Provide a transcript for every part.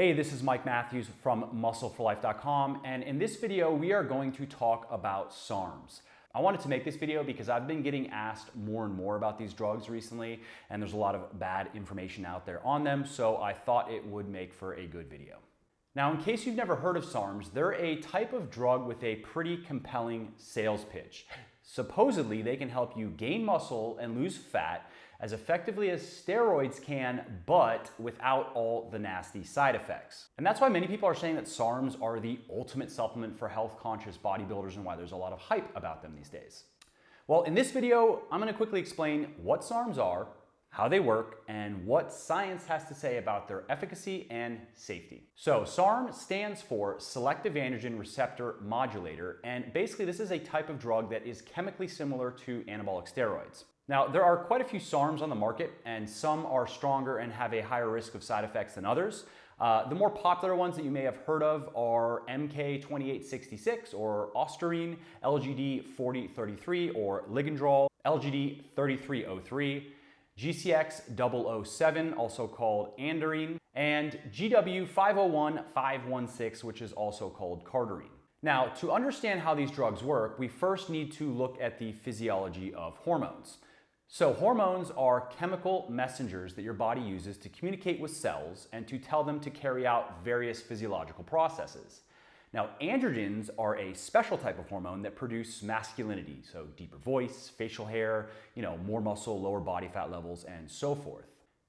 Hey, this is Mike Matthews from muscleforlife.com, and in this video we are going to talk about SARMs. I wanted to make this video because I've been getting asked more and more about these drugs recently, and there's a lot of bad information out there on them, so I thought it would make for a good video. Now, in case you've never heard of SARMs, they're a type of drug with a pretty compelling sales pitch. Supposedly, they can help you gain muscle and lose fat as effectively as steroids can, but without all the nasty side effects. And that's why many people are saying that SARMs are the ultimate supplement for health-conscious bodybuilders and why there's a lot of hype about them these days. Well, in this video, I'm gonna quickly explain what SARMs are, how they work, and what science has to say about their efficacy and safety. So SARM stands for Selective Androgen Receptor Modulator, and basically this is a type of drug that is chemically similar to anabolic steroids. Now, there are quite a few SARMs on the market, and some are stronger and have a higher risk of side effects than others. The more popular ones that you may have heard of are MK2866 or Ostarine, LGD4033 or Ligandrol, LGD3303, GCX007, also called Andarine, and GW501516, which is also called Cardarine. Now, to understand how these drugs work, we first need to look at the physiology of hormones. So hormones are chemical messengers that your body uses to communicate with cells and to tell them to carry out various physiological processes. Now, androgens are a special type of hormone that produce masculinity, so deeper voice, facial hair, more muscle, lower body fat levels, and so forth.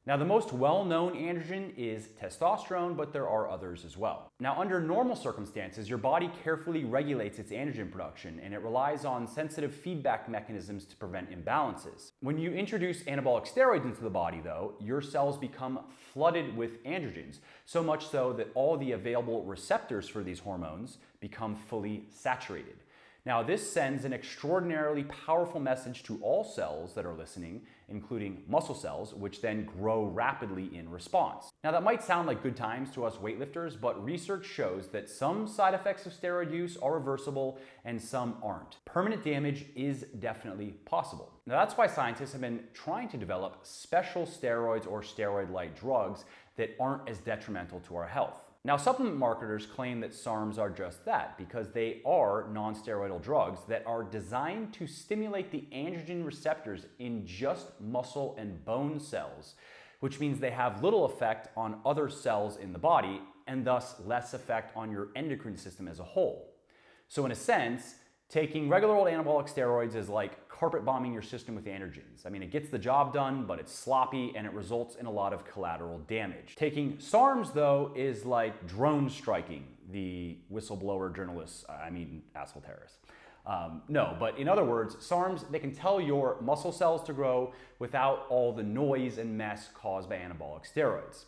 Now, the most well-known androgen is testosterone, but there are others as well. Now, under normal circumstances, your body carefully regulates its androgen production, and it relies on sensitive feedback mechanisms to prevent imbalances. When you introduce anabolic steroids into the body, though, your cells become flooded with androgens, so much so that all the available receptors for these hormones become fully saturated. Now, this sends an extraordinarily powerful message to all cells that are listening, including muscle cells, which then grow rapidly in response. Now, that might sound like good times to us weightlifters, but research shows that some side effects of steroid use are reversible and some aren't. Permanent damage is definitely possible. Now, that's why scientists have been trying to develop special steroids or steroid-like drugs that aren't as detrimental to our health. Now, supplement marketers claim that SARMs are just that because they are non-steroidal drugs that are designed to stimulate the androgen receptors in just muscle and bone cells, which means they have little effect on other cells in the body and thus less effect on your endocrine system as a whole. So in a sense, taking regular old anabolic steroids is like carpet bombing your system with androgens. I mean, it gets the job done, but it's sloppy and it results in a lot of collateral damage. Taking SARMs, though, is like drone striking the whistleblower journalists, asshole terrorists. No, but in other words, SARMs, they can tell your muscle cells to grow without all the noise and mess caused by anabolic steroids.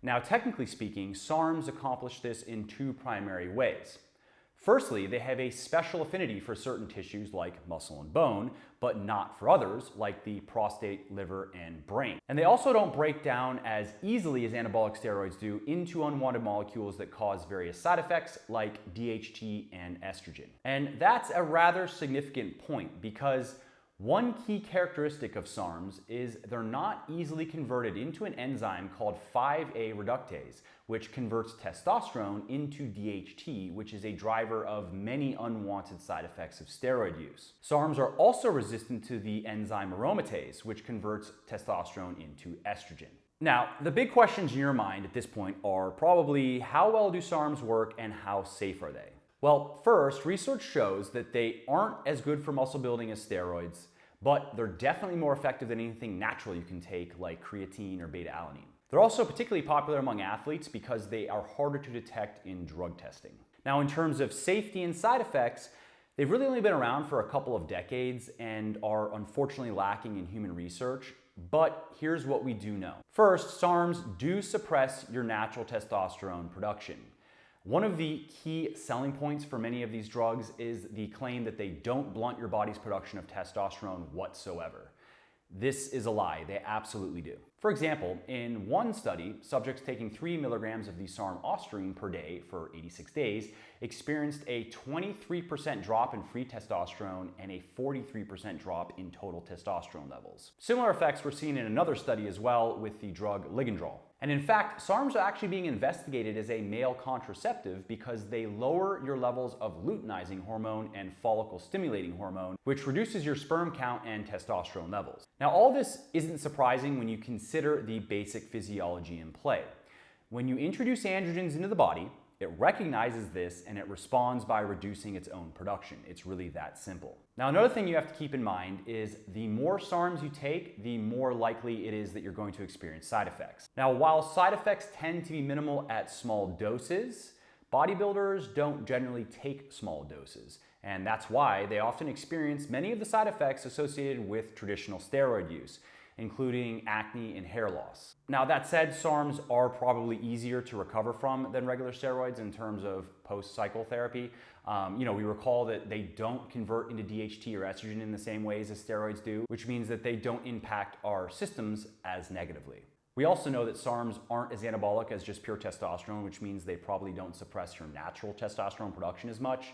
Now, technically speaking, SARMs accomplish this in two primary ways. Firstly, they have a special affinity for certain tissues like muscle and bone, but not for others like the prostate, liver, and brain. And they also don't break down as easily as anabolic steroids do into unwanted molecules that cause various side effects like DHT and estrogen. And that's a rather significant point because one key characteristic of SARMs is they're not easily converted into an enzyme called 5A reductase, which converts testosterone into DHT, which is a driver of many unwanted side effects of steroid use. SARMs are also resistant to the enzyme aromatase, which converts testosterone into estrogen. Now, the big questions in your mind at this point are probably how well do SARMs work and how safe are they? Well, first, research shows that they aren't as good for muscle building as steroids, but they're definitely more effective than anything natural you can take like creatine or beta-alanine. They're also particularly popular among athletes because they are harder to detect in drug testing. Now, in terms of safety and side effects, they've really only been around for a couple of decades and are unfortunately lacking in human research, but here's what we do know. First, SARMs do suppress your natural testosterone production. One of the key selling points for many of these drugs is the claim that they don't blunt your body's production of testosterone whatsoever. This is a lie. They absolutely do. For example, in one study, subjects taking 3 milligrams of the SARM ostarine per day for 86 days experienced a 23% drop in free testosterone and a 43% drop in total testosterone levels. Similar effects were seen in another study as well with the drug ligandrol. And in fact, SARMs are actually being investigated as a male contraceptive because they lower your levels of luteinizing hormone and follicle stimulating hormone, which reduces your sperm count and testosterone levels. Now, all this isn't surprising when you consider the basic physiology in play. When you introduce androgens into the body, it recognizes this and it responds by reducing its own production. It's really that simple. Now, another thing you have to keep in mind is the more SARMs you take, the more likely it is that you're going to experience side effects. Now, while side effects tend to be minimal at small doses, bodybuilders don't generally take small doses. And that's why they often experience many of the side effects associated with traditional steroid use, including acne and hair loss. Now, that said, SARMs are probably easier to recover from than regular steroids in terms of post-cycle therapy. We recall that they don't convert into DHT or estrogen in the same ways as steroids do, which means that they don't impact our systems as negatively. We also know that SARMs aren't as anabolic as just pure testosterone, which means they probably don't suppress your natural testosterone production as much.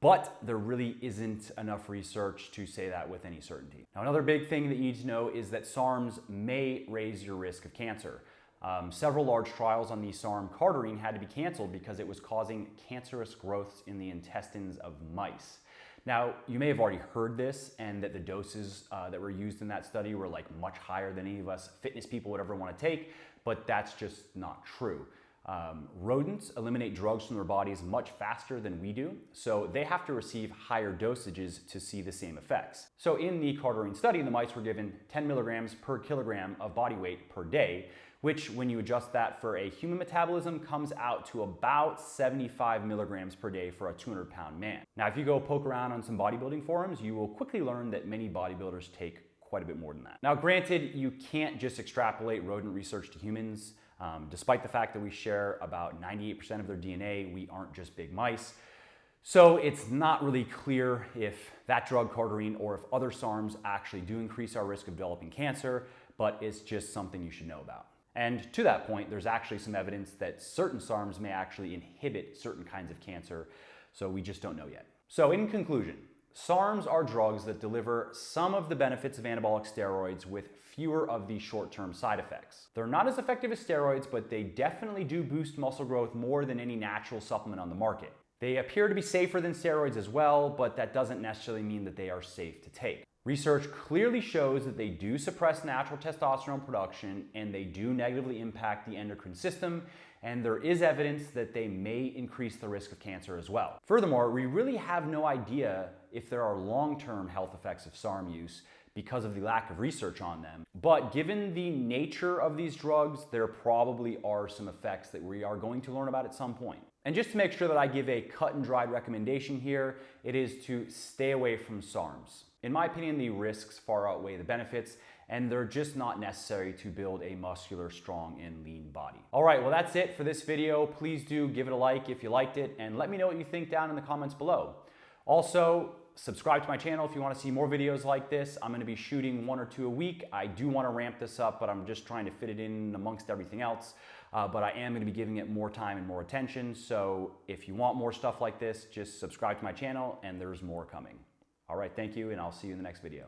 But there really isn't enough research to say that with any certainty. Now, another big thing that you need to know is that SARMs may raise your risk of cancer. Several large trials on the SARM cardarine had to be canceled because it was causing cancerous growths in the intestines of mice. Now, you may have already heard this and that the doses that were used in that study were like much higher than any of us fitness people would ever want to take, but that's just not true. Rodents eliminate drugs from their bodies much faster than we do, so they have to receive higher dosages to see the same effects. So in the cardarine study, the mice were given 10 milligrams per kilogram of body weight per day, which when you adjust that for a human metabolism comes out to about 75 milligrams per day for a 200-pound man. Now, if you go poke around on some bodybuilding forums, you will quickly learn that many bodybuilders take quite a bit more than that. Now, granted, you can't just extrapolate rodent research to humans. Despite the fact that we share about 98% of their DNA, we aren't just big mice. So it's not really clear if that drug cardarine or if other SARMs actually do increase our risk of developing cancer, but it's just something you should know about. And to that point, there's actually some evidence that certain SARMs may actually inhibit certain kinds of cancer, so we just don't know yet. So in conclusion, SARMs are drugs that deliver some of the benefits of anabolic steroids with fewer of the short-term side effects. They're not as effective as steroids, but they definitely do boost muscle growth more than any natural supplement on the market. They appear to be safer than steroids as well, but that doesn't necessarily mean that they are safe to take. Research clearly shows that they do suppress natural testosterone production and they do negatively impact the endocrine system, and there is evidence that they may increase the risk of cancer as well. Furthermore, we really have no idea if there are long-term health effects of SARM use because of the lack of research on them. But given the nature of these drugs, there probably are some effects that we are going to learn about at some point. And just to make sure that I give a cut and dried recommendation here, it is to stay away from SARMs. In my opinion, the risks far outweigh the benefits, and they're just not necessary to build a muscular, strong, and lean body. All right, well, that's it for this video. Please do give it a like if you liked it, and let me know what you think down in the comments below. Also, subscribe to my channel if you want to see more videos like this. I'm going to be shooting 1 or 2 a week. I do want to ramp this up, but I'm just trying to fit it in amongst everything else. But I am going to be giving it more time and more attention. So if you want more stuff like this, just subscribe to my channel and there's more coming. All right, thank you, and I'll see you in the next video.